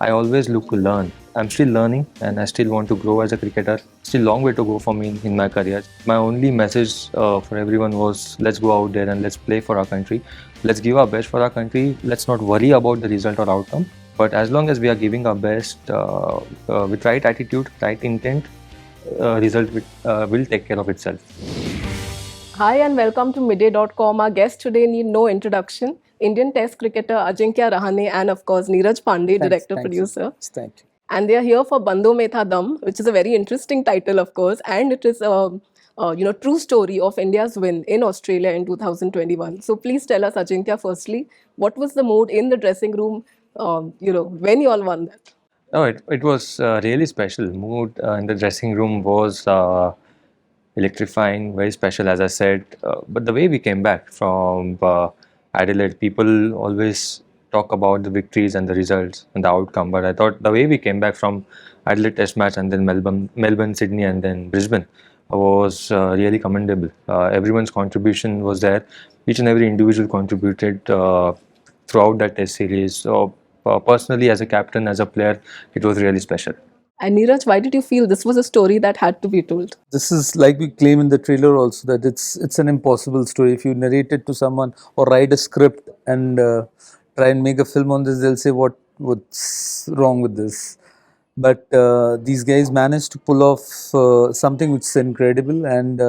I always look to learn. I'm still learning and I still want to grow as a cricketer. Still long way to go for me in my career. My only message for everyone was let's go out there and let's play for our country. Let's give our best for our country. Let's not worry about the result or outcome. But as long as we are giving our best with right attitude, right intent, will take care of itself. Hi and welcome to midday.com. Our guest today need no introduction. Indian Test cricketer Ajinkya Rahane and of course Neeraj Pandey, director producer. Thank you. And they are here for Bandon Mein Tha Dum, which is a very interesting title, of course, and it is a true story of India's win in Australia in 2021. So please tell us, Ajinkya, firstly, what was the mood in the dressing room, when you all won that? Oh, it was really special. Mood in the dressing room was electrifying, very special, as I said. But the way we came back from Adelaide, people always talk about the victories and the results and the outcome. But I thought the way we came back from Adelaide Test match and then Melbourne, Sydney, and then Brisbane was really commendable. Everyone's contribution was there. Each and every individual contributed throughout that Test series. So personally, as a captain, as a player, it was really special. And Neeraj, why did you feel this was a story that had to be told? This is like we claim in the trailer also that it's an impossible story. If you narrate it to someone or write a script and try and make a film on this, they'll say what's wrong with this. But these guys managed to pull off something which is incredible, and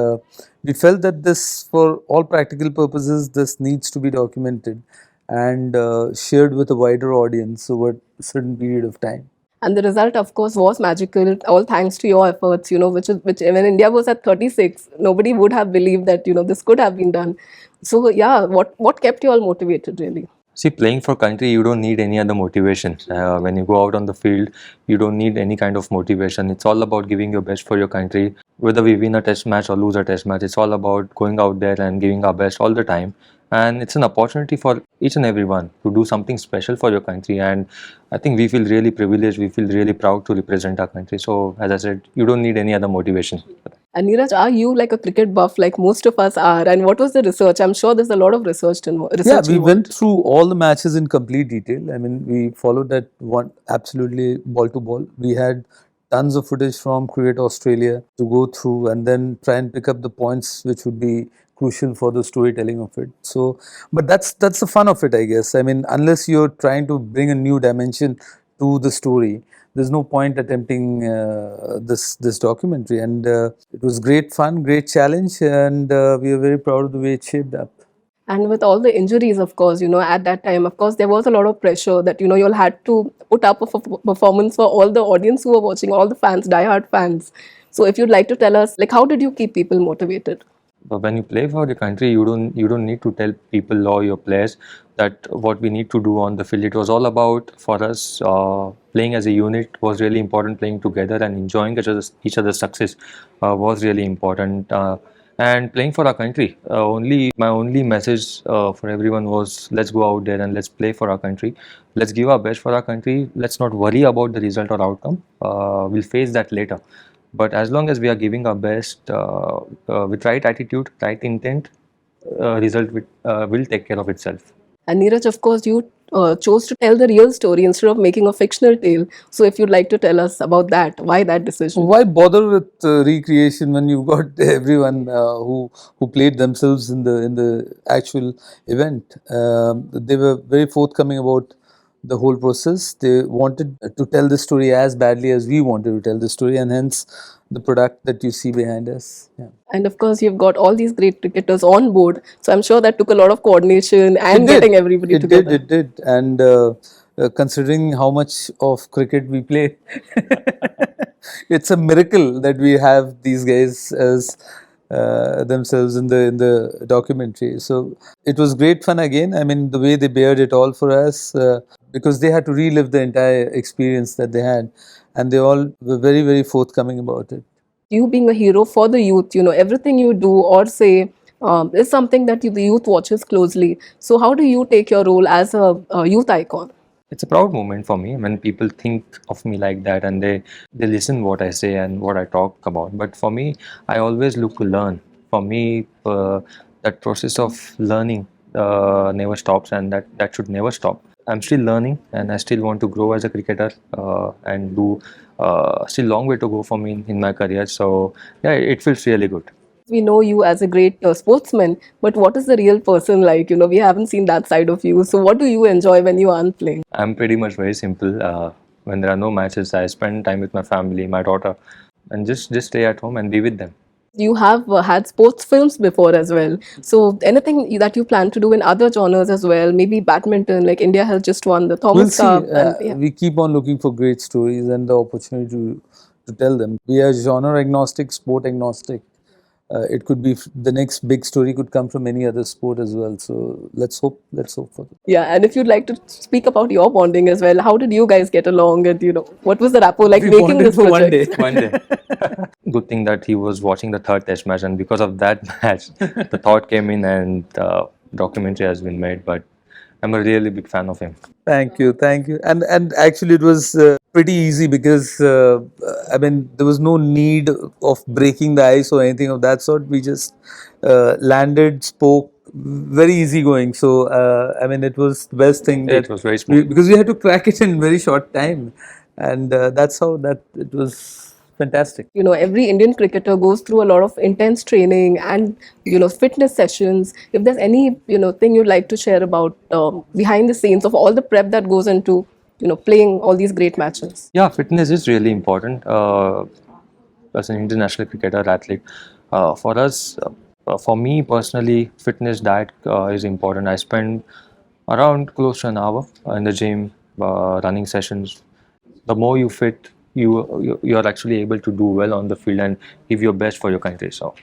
we felt that this, for all practical purposes, this needs to be documented and shared with a wider audience over a certain period of time. And the result, of course, was magical, all thanks to your efforts, which when India was at 36, nobody would have believed that, this could have been done. So, yeah, what kept you all motivated, really? See, playing for country, you don't need any other motivation. When you go out on the field, you don't need any kind of motivation. It's all about giving your best for your country. Whether we win a test match or lose a test match, it's all about going out there and giving our best all the time. And it's an opportunity for each and everyone to do something special for your country. And I think we feel really privileged. We feel really proud to represent our country. So, as I said, you don't need any other motivation. And Neeraj, are you like a cricket buff like most of us are? And what was the research? I'm sure there's a lot of research involved. Yeah, we went through all the matches in complete detail. I mean, we followed that one absolutely ball to ball. We had tons of footage from Cricket Australia to go through and then try and pick up the points which would be crucial for the storytelling of it. So, but that's the fun of it, I guess. I mean, unless you're trying to bring a new dimension to the story, there's no point attempting this documentary. And it was great fun, great challenge, and we are very proud of the way it shaped up. And with all the injuries, of course, at that time, of course, there was a lot of pressure that, you all had to put up a performance for all the audience who were watching, all the fans, diehard fans. So if you'd like to tell us, like, how did you keep people motivated? But when you play for the country, you don't need to tell people or your players that what we need to do on the field. It was all about, for us, playing as a unit was really important. Playing together and enjoying each other's success was really important. And playing for our country, my only message for everyone was let's go out there and let's play for our country. Let's give our best for our country. Let's not worry about the result or outcome. We'll face that later. But as long as we are giving our best with right attitude, right intent, result will take care of itself. And Neeraj, of course, you chose to tell the real story instead of making a fictional tale. So if you'd like to tell us about that, why that decision? Why bother with recreation when you've got everyone who played themselves in the actual event? They were very forthcoming about the whole process. They wanted to tell the story as badly as we wanted to tell the story, and hence the product that you see behind us. Yeah. And of course, you've got all these great cricketers on board. So I'm sure that took a lot of coordination and getting everybody together. It did. And considering how much of cricket we play, it's a miracle that we have these guys as themselves in the documentary. So it was great fun again. I mean, the way they bared it all for us, because they had to relive the entire experience that they had, and they all were very, very forthcoming about it. You being a hero for the youth, everything you do or say is something that the youth watches closely. So how do you take your role as a youth icon? It's a proud moment for me when people think of me like that and they listen what I say and what I talk about. But for me, I always look to learn. For me, that process of learning never stops, and that should never stop. I'm still learning, and I still want to grow as a cricketer, and do still long way to go for me in my career. So yeah, it feels really good. We know you as a great sportsman, but what is the real person like? We haven't seen that side of you. So what do you enjoy when you aren't playing? I'm pretty much very simple. When there are no matches, I spend time with my family, my daughter, and just stay at home and be with them. You have had sports films before as well. So anything that you plan to do in other genres as well? Maybe badminton, like India has just won the We'll Thomas see. Cup, and yeah. We keep on looking for great stories and the opportunity to tell them. We are genre agnostic, sport agnostic. It could be the next big story could come from any other sport as well. So let's hope for that. Yeah, and if you'd like to speak about your bonding as well, how did you guys get along? And what was the rapport like We making bonded this for one project? day. One day. Good thing that he was watching the third test match, and because of that match, the thought came in and the documentary has been made. But I'm a really big fan of him. Thank you. And actually, it was pretty easy because I mean there was no need of breaking the ice or anything of that sort. We just landed, spoke, very easygoing. So I mean it was the best thing Yeah, that it was very smooth. because we had to crack it in very short time, and that's how that it was fantastic. Every Indian cricketer goes through a lot of intense training and fitness sessions. If there's any thing you'd like to share about behind the scenes of all the prep that goes into playing all these great matches. Yeah, fitness is really important as an international cricketer athlete. For us, for me personally, fitness diet is important. I spend around close to an hour in the gym, running sessions. The more you fit, you're actually able to do well on the field and give your best for your country. So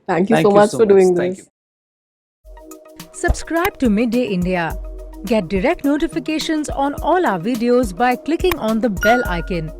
Thank you so much for doing Thank this. you. Subscribe to Midday India. Get direct notifications on all our videos by clicking on the bell icon.